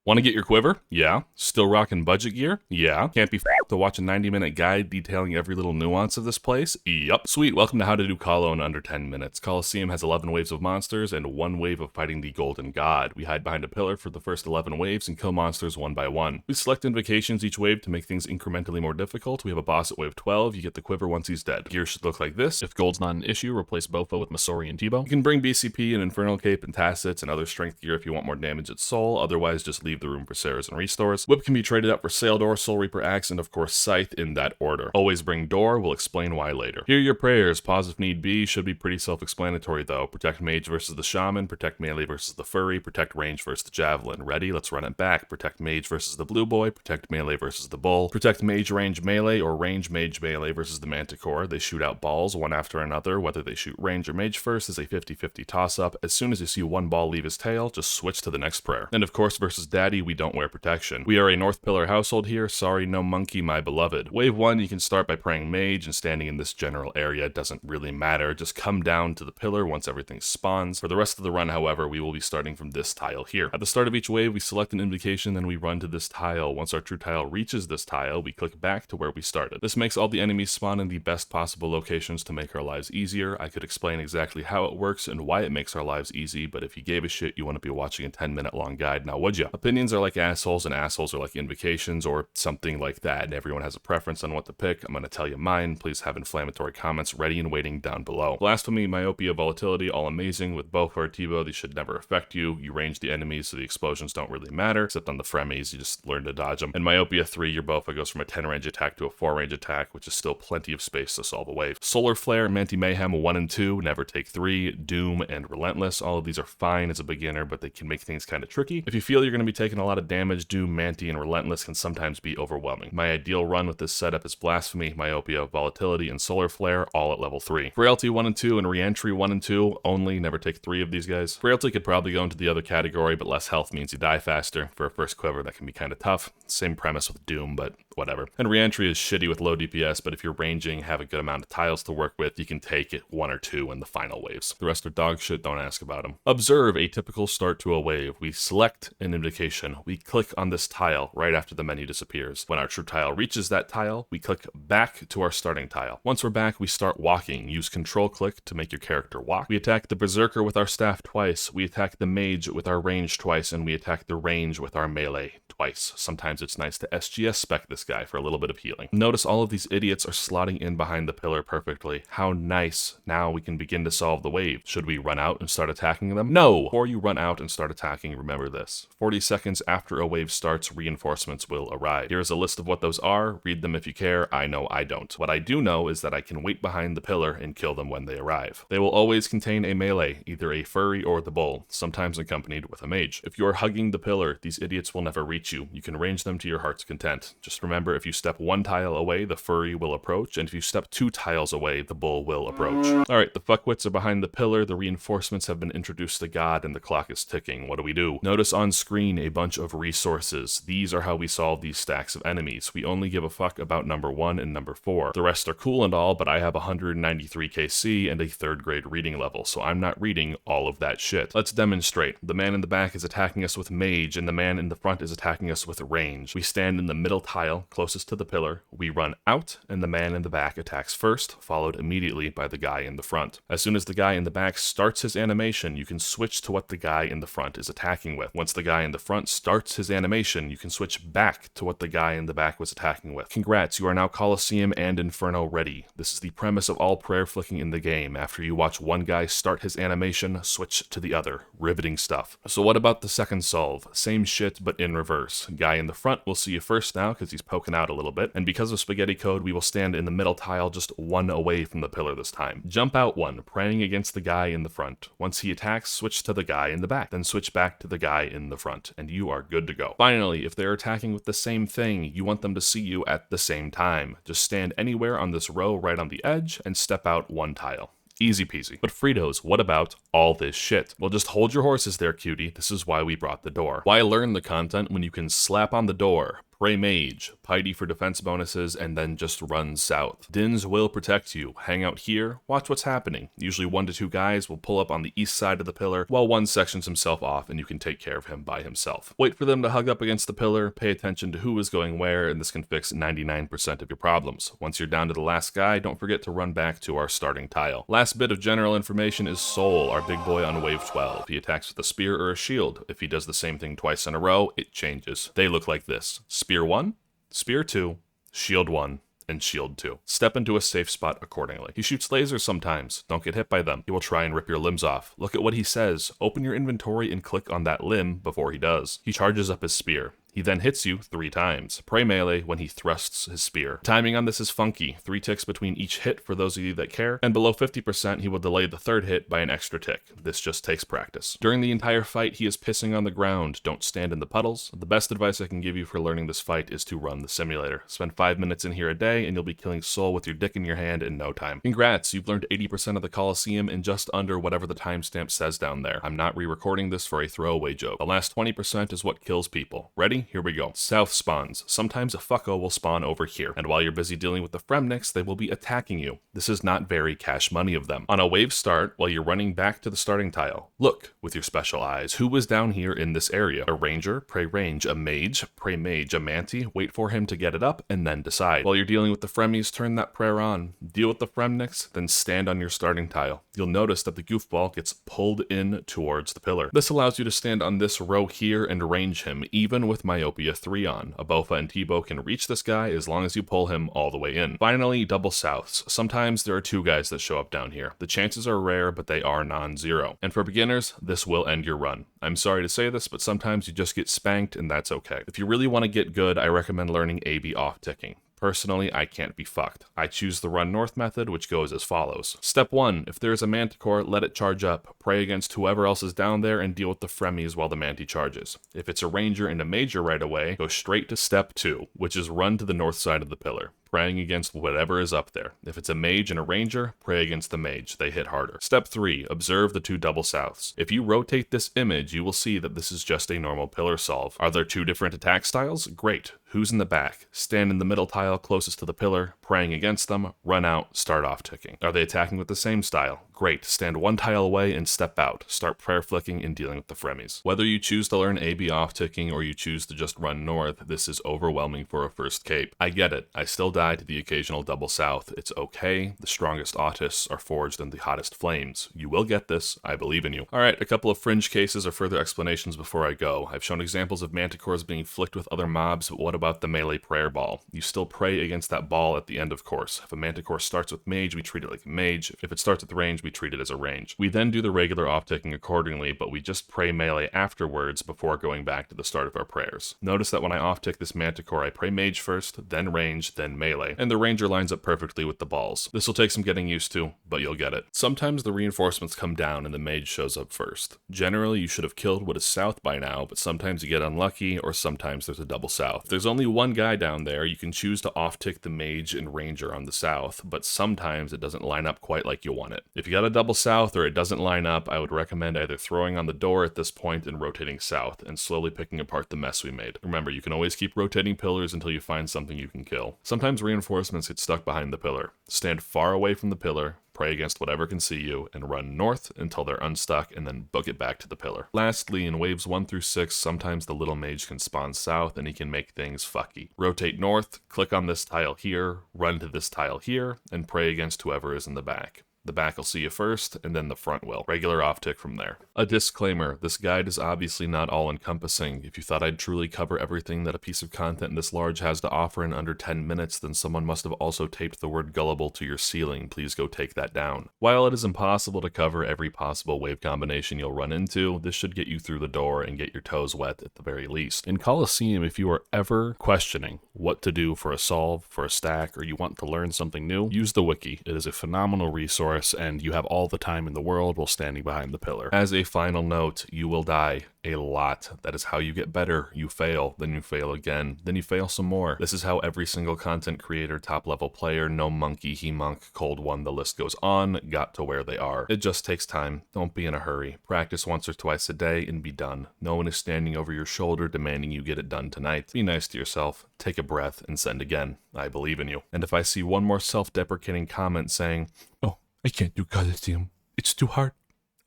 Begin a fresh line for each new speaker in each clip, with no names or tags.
Want to get your quiver? Yeah. Still rocking budget gear? Yeah. Can't be f***ed to watch a 90-minute guide detailing every little nuance of this place? Yup. Sweet, welcome to How to Do Colo in under 10 minutes. Colosseum has 11 waves of monsters and 1 wave of fighting the Golden God. We hide behind a pillar for the first 11 waves and kill monsters one by one. We select invocations each wave to make things incrementally more difficult. We have a boss at wave 12, you get the quiver once he's dead. Gear should look like this. If gold's not an issue, replace Bofo with Misc and Tebow. You can bring BCP and Infernal Cape and Tacits and other strength gear if you want more damage at soul, otherwise just leave the room for Sarahs and restores. Whip can be traded up for Sail Door, Soul Reaper Axe, and of course Scythe in that order. Always bring Door, we'll explain why later. Hear your prayers, pause if need be, should be pretty self-explanatory though. Protect Mage versus the Shaman, protect Melee versus the Furry, protect Range versus the Javelin. Ready? Let's run it back. Protect Mage versus the Blue Boy, protect Melee versus the Bull, protect Mage Range Melee or Range Mage Melee versus the Manticore. They shoot out balls one after another. Whether they shoot Range or Mage first is a 50-50 toss-up. As soon as you see one ball leave his tail, just switch to the next prayer. And of course versus Daddy, we don't wear protection. We are a North Pillar household here, sorry no monkey my beloved. Wave 1, you can start by praying Mage and standing in this general area. It doesn't really matter, just come down to the pillar once everything spawns. For the rest of the run, however, we will be starting from this tile here. At the start of each wave, we select an invocation, then we run to this tile. Once our true tile reaches this tile, we click back to where we started. This makes all the enemies spawn in the best possible locations to make our lives easier. I could explain exactly how it works and why it makes our lives easy, but if you gave a shit, you wouldn't be watching a 10-minute long guide, now would you? Opinions are like assholes and assholes are like invocations or something like that, and everyone has a preference on what to pick. I'm going to tell you mine. Please have inflammatory comments ready and waiting down below. Blasphemy, Myopia, Volatility, all amazing. With Bofo or Tebow, these should never affect you. You range the enemies, so the explosions don't really matter, except on the Fremies, you just learn to dodge them. And Myopia 3, your Bofo goes from a 10 range attack to a 4 range attack, which is still plenty of space to solve a wave. Solar Flare, Manti Mayhem 1 and 2, Never Take 3, Doom, and Relentless. All of these are fine as a beginner, but they can make things kind of tricky. If you feel you're going to be taking a lot of damage, Doom, Manti, and Relentless can sometimes be overwhelming. My ideal run with this setup is Blasphemy, Myopia, Volatility, and Solar Flare, all at level 3. Frailty 1 and 2 and Reentry 1 and 2 only, never take 3 of these guys. Frailty could probably go into the other category, but less health means you die faster. For a first quiver, that can be kind of tough. Same premise with Doom, but whatever. And Reentry is shitty with low DPS, but if you're ranging, have a good amount of tiles to work with, you can take it 1 or 2 in the final waves. The rest are dog shit, don't ask about them. Observe a typical start to a wave. We select an invocation. We click on this tile right after the menu disappears. When our true tile reaches that tile, we click back to our starting tile. Once we're back, we start walking. Use control click to make your character walk. We attack the Berserker with our staff twice. We attack the Mage with our range twice, and we attack the range with our melee twice. Sometimes it's nice to SGS spec this guy for a little bit of healing. Notice all of these idiots are slotting in behind the pillar perfectly. How nice. Now we can begin to solve the wave. Should we run out and start attacking them? No! Before you run out and start attacking, remember this. 40 seconds after a wave starts, reinforcements will arrive. Here's a list of what those are. Read them if you care. I know I don't. What I do know is that I can wait behind the pillar and kill them when they arrive. They will always contain a melee, either a furry or the bull, sometimes accompanied with a mage. If you are hugging the pillar, these idiots will never reach you. You can range them to your heart's content. Just remember, if you step 1 tile away, the furry will approach, and if you step 2 tiles away, the bull will approach. Alright, the fuckwits are behind the pillar, the reinforcements have been introduced to God, and the clock is ticking. What do? Notice on screen a bunch of resources. These are how we solve these stacks of enemies. We only give a fuck about number 1 and number 4. The rest are cool and all, but I have 193 KC and a 3rd grade reading level, so I'm not reading all of that shit. Let's demonstrate. The man in the back is attacking us with Mage, and the man in the front is attacking us with Range. We stand in the middle tile, closest to the pillar. We run out, and the man in the back attacks first, followed immediately by the guy in the front. As soon as the guy in the back starts his animation, you can switch to what the guy in the front is attacking with. Once the guy in the front starts his animation, you can switch back to what the guy in the back was attacking with. Congrats, you are now Colosseum and Inferno ready. This is the premise of all prayer flicking in the game. After you watch one guy start his animation, switch to the other. Riveting stuff. So what about the second solve? Same shit, but in reverse. Guy in the front will see you first now because he's poking out a little bit, and because of spaghetti code, we will stand in the middle tile just 1 away from the pillar this time. Jump out 1, praying against the guy in the front. Once he attacks, switch to the guy in the back, then switch back to the guy in the front, and you are good to go. Finally, if they're attacking with the same thing, you want them to see you at the same time. Just stand anywhere on this row right on the edge and step out 1 tile. Easy peasy. But Fritos, what about all this shit? Well, just hold your horses there, cutie. This is why we brought the door. Why learn the content when you can slap on the door, Pray Mage, Piety for defense bonuses, and then just run south. Dins will protect you. Hang out here, watch what's happening. Usually 1 to 2 guys will pull up on the east side of the pillar, while one sections himself off and you can take care of him by himself. Wait for them to hug up against the pillar, pay attention to who is going where, and this can fix 99% of your problems. Once you're down to the last guy, don't forget to run back to our starting tile. Last bit of general information is Soul, our big boy on wave 12. He attacks with a spear or a shield. If he does the same thing twice in a row, it changes. They look like this: Spear 1, Spear 2, Shield 1, and Shield 2. Step into a safe spot accordingly. He shoots lasers sometimes. Don't get hit by them. He will try and rip your limbs off. Look at what he says. Open your inventory and click on that limb before he does. He charges up his spear. He then hits you 3 times. Pray melee when he thrusts his spear. Timing on this is funky. 3 ticks between each hit for those of you that care, and below 50% he will delay the 3rd hit by an extra tick. This just takes practice. During the entire fight he is pissing on the ground. Don't stand in the puddles. The best advice I can give you for learning this fight is to run the simulator. Spend 5 minutes in here a day and you'll be killing Soul with your dick in your hand in no time. Congrats, you've learned 80% of the Colosseum in just under whatever the timestamp says down there. I'm not re-recording this for a throwaway joke. The last 20% is what kills people. Ready? Here we go. South spawns. Sometimes a fucko will spawn over here, and while you're busy dealing with the Fremniks, they will be attacking you. This is not very cash money of them. On a wave start, while you're running back to the starting tile, look with your special eyes. Who was down here in this area? A ranger? Pray range. A mage? Pray mage. A manti? Wait for him to get it up, and then decide. While you're dealing with the Fremies, turn that prayer on. Deal with the Fremniks, then stand on your starting tile. You'll notice that the goofball gets pulled in towards the pillar. This allows you to stand on this row here and range him, even with myopia 3 on. A Bofa and Tebow can reach this guy as long as you pull him all the way in. Finally, double souths. Sometimes there are 2 guys that show up down here. The chances are rare, but they are non-zero. And for beginners, this will end your run. I'm sorry to say this, but sometimes you just get spanked and that's okay. If you really want to get good, I recommend learning AB off-ticking. Personally, I can't be fucked. I choose the run north method, which goes as follows. Step 1, if there is a manticore, let it charge up. Pray against whoever else is down there and deal with the Fremies while the manti charges. If it's a ranger and a major right away, go straight to step 2, which is run to the north side of the pillar, praying against whatever is up there. If it's a mage and a ranger, pray against the mage. They hit harder. Step 3, observe the 2 double souths. If you rotate this image, you will see that this is just a normal pillar solve. Are there 2 different attack styles? Great. Who's in the back? Stand in the middle tile closest to the pillar, praying against them, run out, start off ticking. Are they attacking with the same style? Great. Stand 1 tile away and step out. Start prayer flicking and dealing with the Fremies. Whether you choose to learn AB off ticking or you choose to just run north, this is overwhelming for a first cape. I get it. I still die to the occasional double south. It's okay. The strongest autists are forged in the hottest flames. You will get this. I believe in you. Alright, a couple of fringe cases or further explanations before I go. I've shown examples of manticores being flicked with other mobs, but what about the melee prayer ball? You still pray against that ball at the end, of course. If a manticore starts with mage, we treat it like a mage. If it starts with range, we treat it as a range. We then do the regular off-ticking accordingly, but we just pray melee afterwards before going back to the start of our prayers. Notice that when I off-tick this manticore, I pray mage first, then range, then melee, and the ranger lines up perfectly with the balls. This will take some getting used to, but you'll get it. Sometimes the reinforcements come down and the mage shows up first. Generally, you should have killed what is south by now, but sometimes you get unlucky, or sometimes there's a double south. If there's only one guy down there, you can choose to off-tick the mage and ranger on the south, but sometimes it doesn't line up quite like you want it. If you got a double south or it doesn't line up, I would recommend either throwing on the door at this point and rotating south, and slowly picking apart the mess we made. Remember, you can always keep rotating pillars until you find something you can kill. Sometimes reinforcements get stuck behind the pillar. Stand far away from the pillar, pray against whatever can see you, and run north until they're unstuck, and then book it back to the pillar. Lastly, in waves 1 through 6, sometimes the little mage can spawn south and he can make things fucky. Rotate north, click on this tile here, run to this tile here, and pray against whoever is in the back. The back will see you first, and then the front will. Regular off-tick from there. A disclaimer, this guide is obviously not all-encompassing. If you thought I'd truly cover everything that a piece of content this large has to offer in under 10 minutes, then someone must have also taped the word gullible to your ceiling. Please go take that down. While it is impossible to cover every possible wave combination you'll run into, this should get you through the door and get your toes wet at the very least. In Colosseum, if you are ever questioning what to do for a solve, for a stack, or you want to learn something new, use the wiki. It is a phenomenal resource
glamorous and you have all the time in the world while standing behind the pillar.
As a final note, you will die a lot. That is how you get better. You fail, then you fail again, then you fail some more. This is how every single content creator, top level player, no monkey, he monk, cold one, the list goes on, got to where they are. It just takes time. Don't be in a hurry. Practice once or twice a day and be done. No one is standing over your shoulder demanding you get it done tonight. Be nice to yourself, take a breath, and send again. I believe in you. And if I see one more self-deprecating comment saying, "Oh, I can't do Colosseum. It's too hard.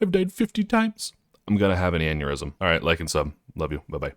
I've died 50 times." I'm gonna have an aneurysm. Alright, like and sub. Love you. Bye-bye.